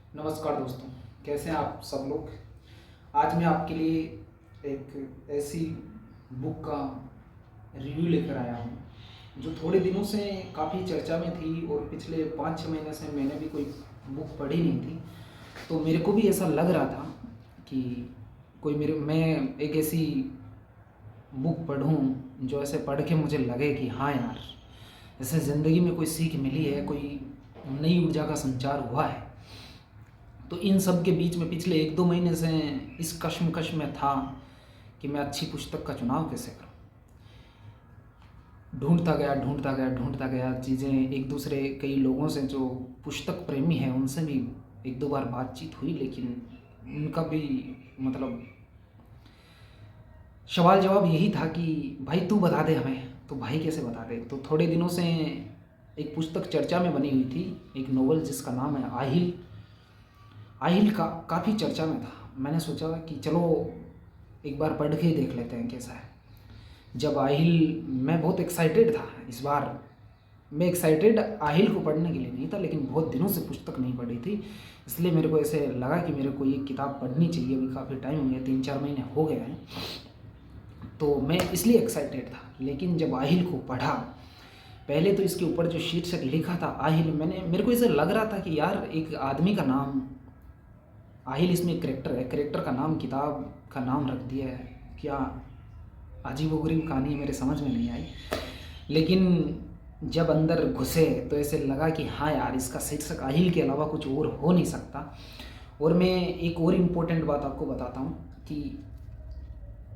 नमस्कार दोस्तों, कैसे हैं आप सब लोग। आज मैं आपके लिए एक ऐसी बुक का रिव्यू लेकर आया हूँ जो थोड़े दिनों से काफ़ी चर्चा में थी और पिछले 5-6 महीने से मैंने भी कोई बुक पढ़ी नहीं थी। तो मेरे को भी ऐसा लग रहा था कि मैं एक ऐसी बुक पढूँ जो ऐसे पढ़ के मुझे लगे कि हाँ यार, ऐसे ज़िंदगी में कोई सीख मिली है, कोई नई ऊर्जा का संचार हुआ है। तो इन सब के बीच में पिछले 1-2 महीने से इस कश्मकश में था कि मैं अच्छी पुस्तक का चुनाव कैसे करूं। ढूंढता गया चीज़ें, एक दूसरे कई लोगों से जो पुस्तक प्रेमी हैं उनसे भी 1-2 बार बातचीत हुई, लेकिन उनका भी मतलब सवाल जवाब यही था कि भाई तू बता दे हमें। तो भाई कैसे बता दे। तो थोड़े दिनों से एक पुस्तक चर्चा में बनी हुई थी, एक नोवेल जिसका नाम है आहिल। आहिल का काफ़ी चर्चा में था। मैंने सोचा कि चलो एक बार पढ़ के ही देख लेते हैं कैसा है। जब आहिल, मैं बहुत एक्साइटेड था इस बार। मैं एक्साइटेड आहिल को पढ़ने के लिए नहीं था, लेकिन बहुत दिनों से पुस्तक नहीं पढ़ी थी, इसलिए मेरे को ऐसे लगा कि मेरे को ये किताब पढ़नी चाहिए। अभी काफ़ी टाइम हो गया, 3-4 महीने हो गए हैं, तो मैं इसलिए एक्साइटेड था। लेकिन जब आहिल को पढ़ा, पहले तो इसके ऊपर जो शीर्षक लिखा था आहिल, मेरे को ऐसे लग रहा था कि यार एक आदमी का नाम आहिल, इसमें एक करेक्टर है, करेक्टर का नाम किताब का नाम रख दिया है। क्या अजीबोगरीब कहानी है, मेरे समझ में नहीं आई। लेकिन जब अंदर घुसे तो ऐसे लगा कि हाँ यार, इसका शीर्षक आहिल के अलावा कुछ और हो नहीं सकता। और मैं एक और इम्पोर्टेंट बात आपको बताता हूँ कि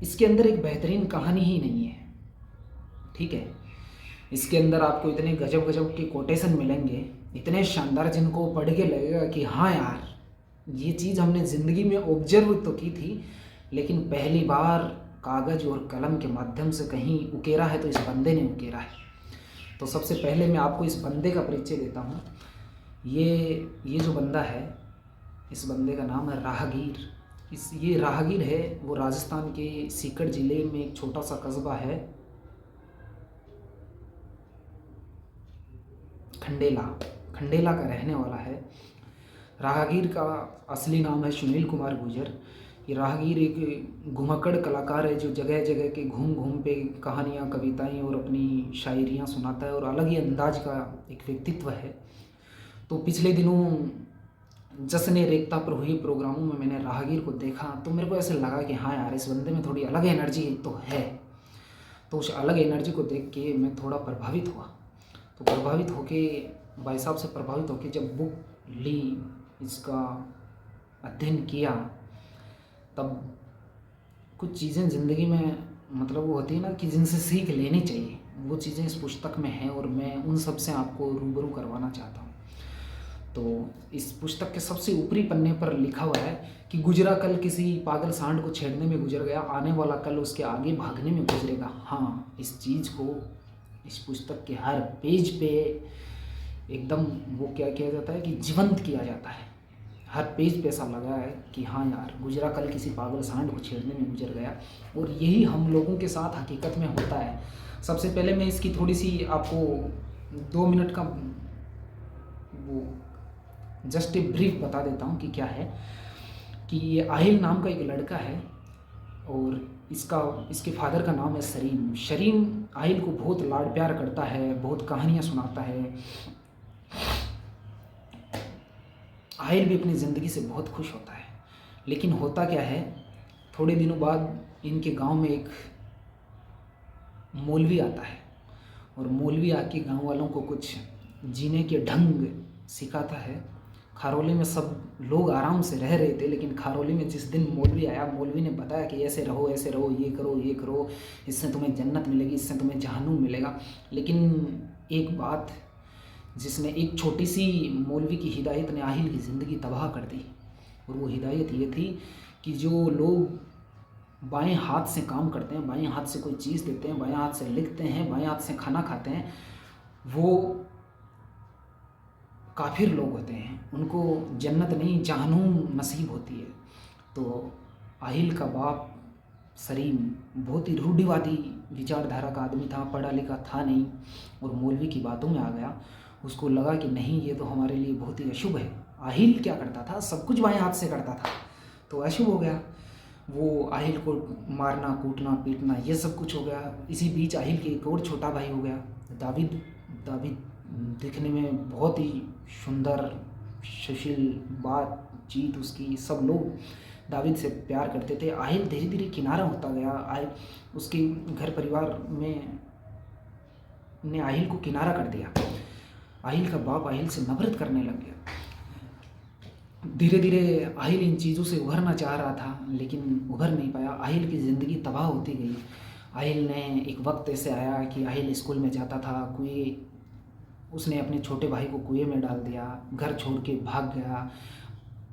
इसके अंदर एक बेहतरीन कहानी ही नहीं है, ठीक है। इसके अंदर आपको इतने गजब गजब के कोटेशन मिलेंगे, इतने शानदार, जिनको पढ़ के लगेगा कि हाँ यार, ये चीज़ हमने ज़िंदगी में ऑब्जर्व तो की थी, लेकिन पहली बार कागज़ और कलम के माध्यम से कहीं उकेरा है तो इस बंदे ने उकेरा है। तो सबसे पहले मैं आपको इस बंदे का परिचय देता हूँ। ये जो बंदा है, इस बंदे का नाम है राहगीर। ये राहगीर है, वो राजस्थान के सीकर ज़िले में एक छोटा सा कस्बा है खंडेला का रहने वाला है। राहगीर का असली नाम है सुनील कुमार गुर्जर। ये राहगीर एक घुमक्कड़ कलाकार है जो जगह जगह के घूम घूम पे कहानियाँ, कविताएं और अपनी शायरियाँ सुनाता है, और अलग ही अंदाज का एक व्यक्तित्व है। तो पिछले दिनों जश्न रेख्ता पर हुए प्रोग्रामों में मैंने राहगीर को देखा, तो मेरे को ऐसे लगा कि हाँ यार, इस बंदे में थोड़ी अलग एनर्जी तो है। तो उस अलग एनर्जी को देख के मैं थोड़ा प्रभावित हुआ। तो प्रभावित होके, भाई साहब से प्रभावित होके जब बुक ली, इसका अध्ययन किया, तब कुछ चीज़ें ज़िंदगी में मतलब वो होती है ना कि जिनसे सीख लेनी चाहिए, वो चीज़ें इस पुस्तक में हैं, और मैं उन सब से आपको रूबरू करवाना चाहता हूँ। तो इस पुस्तक के सबसे ऊपरी पन्ने पर लिखा हुआ है कि गुजरा कल किसी पागल सांड को छेड़ने में गुजर गया, आने वाला कल उसके आगे भागने में गुजरेगा। हाँ, इस चीज़ को इस पुस्तक के हर पेज पे एकदम वो क्या किया जाता है कि जीवंत किया जाता है। हर पेज पे ऐसा लगा है कि हाँ यार, गुजरा कल किसी पागल सांड को छेड़ने में गुजर गया, और यही हम लोगों के साथ हकीकत में होता है। सबसे पहले मैं इसकी थोड़ी सी आपको 2 मिनट का वो जस्ट ए ब्रीफ बता देता हूँ कि क्या है। कि ये आहिल नाम का एक लड़का है, और इसके फादर का नाम है सरीम। शरीम आहिल को बहुत लाड प्यार करता है, बहुत कहानियाँ सुनाता है। आहिल भी अपनी ज़िंदगी से बहुत खुश होता है। लेकिन होता क्या है, थोड़े दिनों बाद इनके गांव में एक मौलवी आता है, और मौलवी आके गांव वालों को कुछ जीने के ढंग सिखाता है। खारौली में सब लोग आराम से रह रहे थे, लेकिन खारौली में जिस दिन मौलवी आया, मौलवी ने बताया कि ऐसे रहो, ये करो, इससे तुम्हें जन्नत मिलेगी, इससे तुम्हें जहन्नुम मिलेगा। लेकिन एक बात, जिसने एक छोटी सी मौलवी की हिदायत ने आहिल की ज़िंदगी तबाह कर दी, और वो हिदायत ये थी कि जो लोग बाएं हाथ से काम करते हैं, बाएं हाथ से कोई चीज़ देते हैं, बाएं हाथ से लिखते हैं, बाएं हाथ से खाना खाते हैं, वो काफिर लोग होते हैं, उनको जन्नत नहीं जहन्नुम नसीब होती है। तो आहिल का बाप सलीम बहुत ही रूढ़िवादी विचारधारा का आदमी था, पढ़ा लिखा था नहीं, और मौलवी की बातों में आ गया। उसको लगा कि नहीं, ये तो हमारे लिए बहुत ही अशुभ है, आहिल क्या करता था, सब कुछ बाएं हाथ से करता था, तो अशुभ हो गया। वो आहिल को मारना, कूटना, पीटना, ये सब कुछ हो गया। इसी बीच आहिल के एक और छोटा भाई हो गया दाविद। दाविद दिखने में बहुत ही सुंदर, सुशील, बातचीत उसकी, सब लोग दाविद से प्यार करते थे। आहिल धीरे धीरे किनारा होता गया। उसके घर परिवार में ने आहिल को किनारा कर दिया। आहिल का बाप आहिल से नफरत करने लग गया। धीरे धीरे आहिल इन चीज़ों से उभरना चाह रहा था, लेकिन उभर नहीं पाया। आहिल की ज़िंदगी तबाह होती गई। आहिल ने एक वक्त ऐसे आया कि आहिल स्कूल में जाता था, उसने अपने छोटे भाई को कुएं में डाल दिया, घर छोड़ के भाग गया।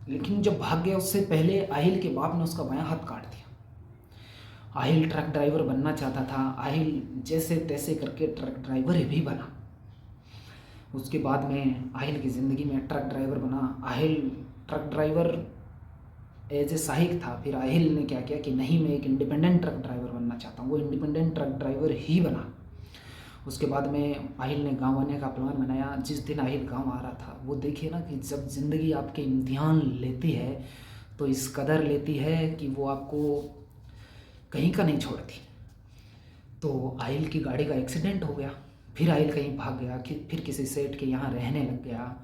लेकिन जब भाग गया उससे पहले आहिल के बाप ने उसका बायां हाथ काट दिया। आहिल ट्रक ड्राइवर बनना चाहता था। आहिल जैसे तैसे करके ट्रक ड्राइवर भी बना। उसके बाद में आहिल की ज़िंदगी में ट्रक ड्राइवर बना। Aahil truck driver as a सहायक था। फिर आहिल ने क्या किया कि नहीं, मैं एक इंडिपेंडेंट ट्रक ड्राइवर बनना चाहता हूँ। वो इंडिपेंडेंट ट्रक ड्राइवर ही बना। उसके बाद में आहिल ने गांव आने का प्लान बनाया। जिस दिन आहिल गांव आ रहा था, वो देखिए ना कि जब ज़िंदगी आपके इम्तिहान लेती है तो इस कदर लेती है कि वो आपको कहीं का नहीं छोड़ती। तो आहिल की गाड़ी का एक्सीडेंट हो गया। फिर आहिल कहीं भाग गया, फिर किसी सेठ के यहाँ रहने लग गया।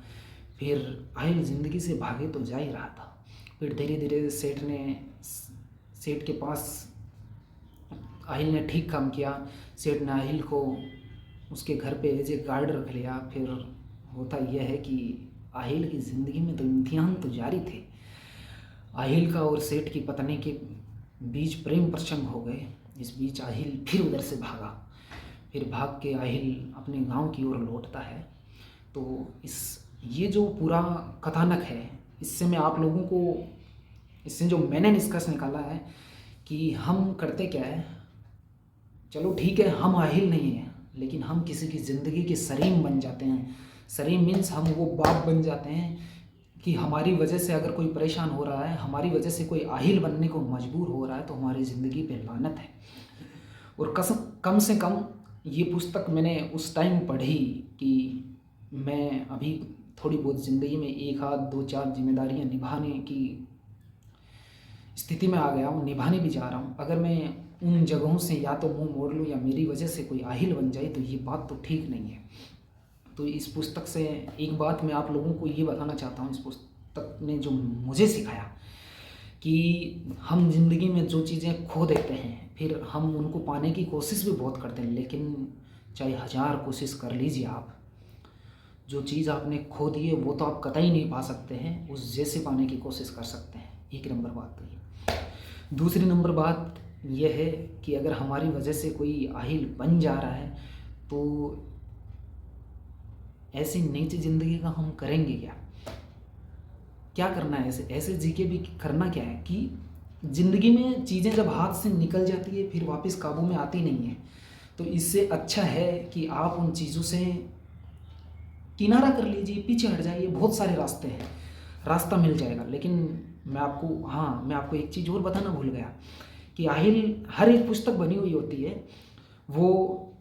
फिर आहिल ज़िंदगी से भागे तो जा ही रहा था। फिर धीरे धीरे सेठ के पास आहिल ने ठीक काम किया। सेठ ने आहिल को उसके घर पे एज ए गार्ड रख लिया। फिर होता यह है कि आहिल की ज़िंदगी में तो इम्तिहान तो जारी थे। आहिल का और सेठ की पत्नी के बीच प्रेम प्रसंग हो गए। इस बीच आहिल फिर उधर से भागा। फिर भाग के आहिल अपने गांव की ओर लौटता है। तो ये जो पूरा कथानक है, इससे मैं आप लोगों को, इससे जो मैंने निष्कर्ष निकाला है कि हम करते क्या है, चलो ठीक है हम आहिल नहीं हैं, लेकिन हम किसी की ज़िंदगी के सरीम बन जाते हैं। सरीम मीन्स हम वो बाप बन जाते हैं कि हमारी वजह से अगर कोई परेशान हो रहा है, हमारी वजह से कोई आहिल बनने को मजबूर हो रहा है, तो हमारी ज़िंदगी पे लानत है। और कम से कम ये पुस्तक मैंने उस टाइम पढ़ी कि मैं अभी थोड़ी बहुत ज़िंदगी में 1 आध 2 4 जिम्मेदारियाँ निभाने की स्थिति में आ गया हूँ, निभाने भी जा रहा हूँ। अगर मैं उन जगहों से या तो मुंह मोड़ लूँ या मेरी वजह से कोई आहिल बन जाए, तो ये बात तो ठीक नहीं है। तो इस पुस्तक से एक बात मैं आप लोगों को ये बताना चाहता हूँ, इस पुस्तक ने जो मुझे सिखाया कि हम ज़िंदगी में जो चीज़ें खो देते हैं, फिर हम उनको पाने की कोशिश भी बहुत करते हैं, लेकिन चाहे 1000 कोशिश कर लीजिए आप, जो चीज़ आपने खो दी है वो तो आप कतई नहीं पा सकते हैं, उस जैसे पाने की कोशिश कर सकते हैं। एक नंबर बात तो ये। दूसरी नंबर बात यह है कि अगर हमारी वजह से कोई आहिल बन जा रहा है, तो ऐसी नीच ज़िंदगी का हम करेंगे क्या करना है? ऐसे जी के भी करना क्या है कि ज़िंदगी में चीज़ें जब हाथ से निकल जाती है फिर वापस काबू में आती नहीं है। तो इससे अच्छा है कि आप उन चीज़ों से किनारा कर लीजिए, पीछे हट जाइए। बहुत सारे रास्ते हैं, रास्ता मिल जाएगा। लेकिन मैं आपको एक चीज़ और बताना भूल गया कि आहिल, हर एक पुस्तक बनी हुई होती है वो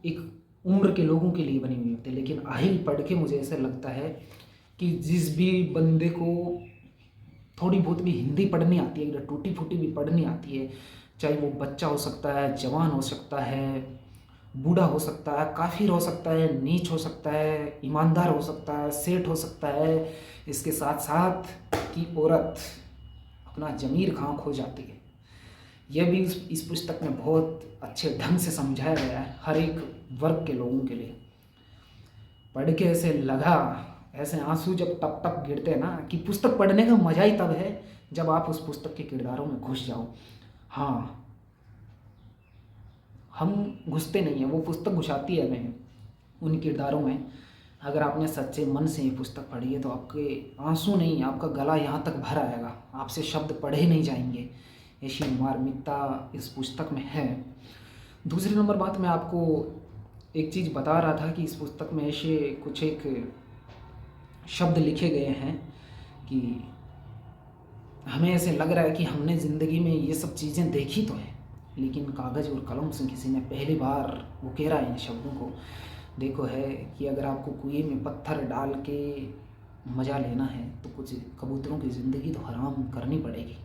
एक उम्र के लोगों के लिए बनी हुई होती है, लेकिन आहिल पढ़ के मुझे ऐसा लगता है कि जिस भी बंदे को थोड़ी बहुत भी हिंदी पढ़नी आती है, अगर टूटी फूटी भी पढ़नी आती है, चाहे वो बच्चा हो सकता है, जवान हो सकता है, बूढ़ा हो सकता है, काफिर हो सकता है, नीच हो सकता है, ईमानदार हो सकता है, सेठ हो सकता है, इसके साथ साथ कि औरत अपना ज़मीर कहाँ खो जाती है, यह भी इस पुस्तक में बहुत अच्छे ढंग से समझाया गया है, हर एक वर्ग के लोगों के लिए। पढ़ के ऐसे लगा, ऐसे आंसू जब टप टप गिरते हैं ना, कि पुस्तक पढ़ने का मज़ा ही तब है जब आप उस पुस्तक के किरदारों में घुस जाओ। हाँ, हम घुसते नहीं हैं, वो पुस्तक घुसाती है हमें उन किरदारों में। अगर आपने सच्चे मन से ये पुस्तक पढ़ी है तो आपके आंसू नहीं, आपका गला यहाँ तक भर आएगा, आपसे शब्द पढ़े नहीं जाएंगे, ऐसी मार्मिकता इस पुस्तक में है। दूसरी नंबर बात, मैं आपको एक चीज़ बता रहा था कि इस पुस्तक में ऐसे कुछ एक शब्द लिखे गए हैं कि हमें ऐसे लग रहा है कि हमने ज़िंदगी में ये सब चीज़ें देखी तो हैं, लेकिन कागज़ और कलम से किसी ने पहली बार उकेरा इन शब्दों को। देखो है कि अगर आपको कुएं में पत्थर डाल के मज़ा लेना है तो कुछ कबूतरों की ज़िंदगी तो हराम करनी पड़ेगी।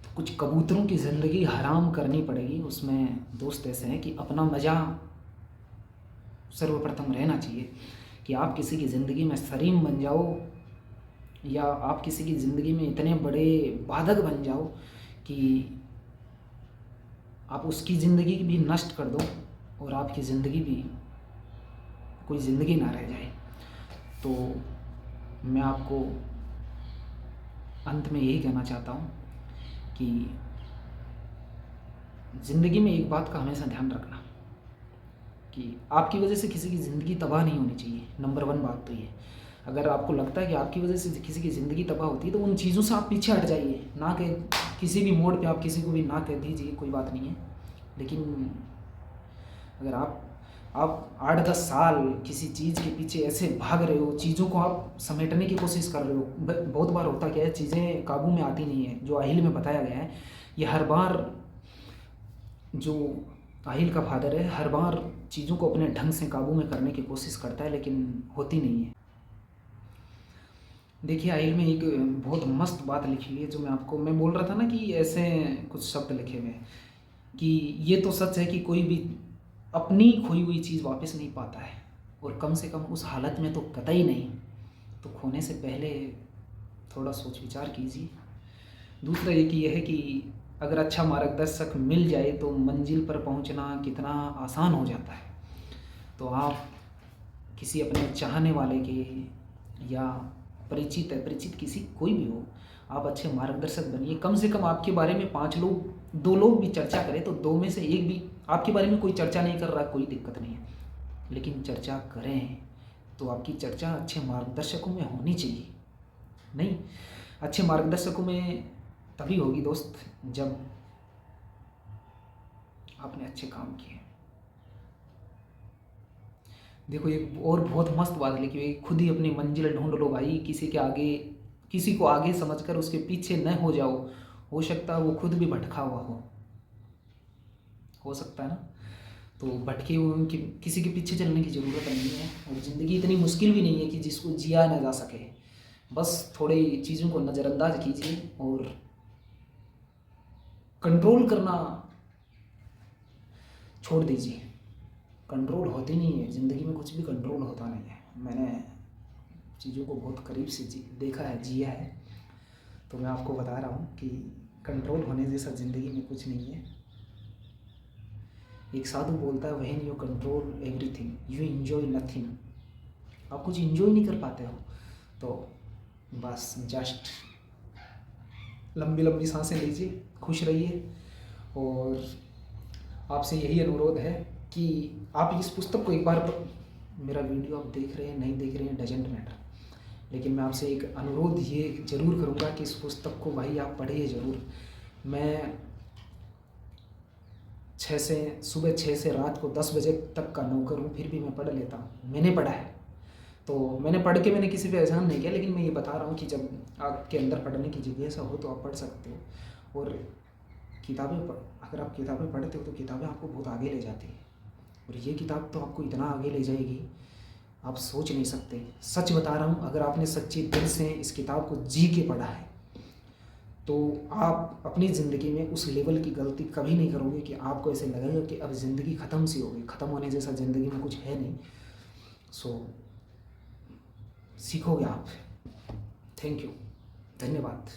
तो कुछ कबूतरों की ज़िंदगी हराम करनी पड़ेगी। उसमें दोस्त ऐसे हैं कि अपना मज़ा सर्वप्रथम रहना चाहिए कि आप किसी की ज़िंदगी में सरीम बन जाओ या आप किसी की ज़िंदगी में इतने बड़े बाधक बन जाओ कि आप उसकी ज़िंदगी भी नष्ट कर दो और आपकी ज़िंदगी भी कोई ज़िंदगी ना रह जाए। तो मैं आपको अंत में यही कहना चाहता हूँ कि ज़िंदगी में एक बात का हमेशा ध्यान रखना कि आपकी वजह से किसी की ज़िंदगी तबाह नहीं होनी चाहिए। नंबर 1 बात तो ये। अगर आपको लगता है कि आपकी वजह से किसी की ज़िंदगी तबाह होती है तो उन चीज़ों से आप पीछे हट जाइए। ना कि किसी भी मोड़ पे आप किसी को भी ना कह दीजिए, कोई बात नहीं है। लेकिन अगर आप 8-10 साल किसी चीज़ के पीछे ऐसे भाग रहे हो, चीज़ों को आप समेटने की कोशिश कर रहे हो, बहुत बार होता क्या है, चीज़ें काबू में आती नहीं है। जो आहिल में बताया गया है, ये हर बार जो आहिल का फादर है हर बार चीज़ों को अपने ढंग से काबू में करने की कोशिश करता है, लेकिन होती नहीं है। देखिए, आहिल में एक बहुत मस्त बात लिखी हुई है, जो मैं बोल रहा था ना कि ऐसे कुछ शब्द लिखे हुए हैं कि ये तो सच है कि कोई भी अपनी खोई हुई चीज़ वापस नहीं पाता है, और कम से कम उस हालत में तो कतई नहीं। तो खोने से पहले थोड़ा सोच विचार कीजिए। दूसरा ये है कि अगर अच्छा मार्गदर्शक मिल जाए तो मंजिल पर पहुंचना कितना आसान हो जाता है। तो आप किसी अपने चाहने वाले के या परिचित अपरिचित किसी कोई भी हो, आप अच्छे मार्गदर्शक बनिए। कम से कम आपके बारे में 5 लोग 2 लोग भी चर्चा करें तो 2 में से 1 भी आपके बारे में कोई चर्चा नहीं कर रहा, कोई दिक्कत नहीं है, लेकिन चर्चा करें तो आपकी चर्चा अच्छे मार्गदर्शकों में होनी चाहिए। नहीं, अच्छे मार्गदर्शकों में तभी होगी दोस्त जब आपने अच्छे काम किए। देखो, एक और बहुत मस्त बात लिखी हुई, खुद ही अपनी मंजिल ढूंढ लो भाई, किसी को आगे समझकर उसके पीछे न हो जाओ। हो सकता है वो खुद भी भटका हुआ हो सकता है ना। तो भटके हुए उनकी किसी के पीछे चलने की ज़रूरत नहीं है, और ज़िंदगी इतनी मुश्किल भी नहीं है कि जिसको जिया ना जा सके। बस थोड़ी चीज़ों को नज़रअंदाज कीजिए और कंट्रोल करना छोड़ दीजिए। कंट्रोल होती नहीं है ज़िंदगी में, कुछ भी कंट्रोल होता नहीं है। मैंने चीज़ों को बहुत करीब से देखा है, जिया है, तो मैं आपको बता रहा हूँ कि कंट्रोल होने जैसा ज़िंदगी में कुछ नहीं है। एक साधु बोलता है, when you control everything you enjoy nothing. आप कुछ एंजॉय नहीं कर पाते हो तो बस जस्ट लंबी लंबी सांसें लीजिए, खुश रहिए। और आपसे यही अनुरोध है कि आप इस पुस्तक को एक बार, मेरा वीडियो आप देख रहे हैं नहीं देख रहे हैं डजेंट मैटर, लेकिन मैं आपसे एक अनुरोध ये ज़रूर करूँगा कि इस पुस्तक को भाई आप पढ़िए ज़रूर। मैं सुबह 6 से रात को 10 बजे तक का नौकर हूँ, फिर भी मैं पढ़ लेता हूँ। मैंने पढ़ा है, तो मैंने पढ़ के मैंने किसी पे एहसान नहीं किया, लेकिन मैं ये बता रहा हूँ कि जब आपके अंदर पढ़ने की जिज्ञासा हो तो आप पढ़ सकते हो। और अगर आप किताबें पढ़ते हो तो किताबें आपको बहुत आगे ले जाती हैं, और ये किताब तो आपको इतना आगे ले जाएगी आप सोच नहीं सकते। सच बता रहा हूँ, अगर आपने सच्चे दिल से इस किताब को जी के पढ़ा है तो आप अपनी ज़िंदगी में उस लेवल की गलती कभी नहीं करोगे कि आपको ऐसे लगेगा कि अब ज़िंदगी ख़त्म सी हो गई। ख़त्म होने जैसा ज़िंदगी में कुछ है नहीं। सो सीखोगे आप। थैंक यू, धन्यवाद।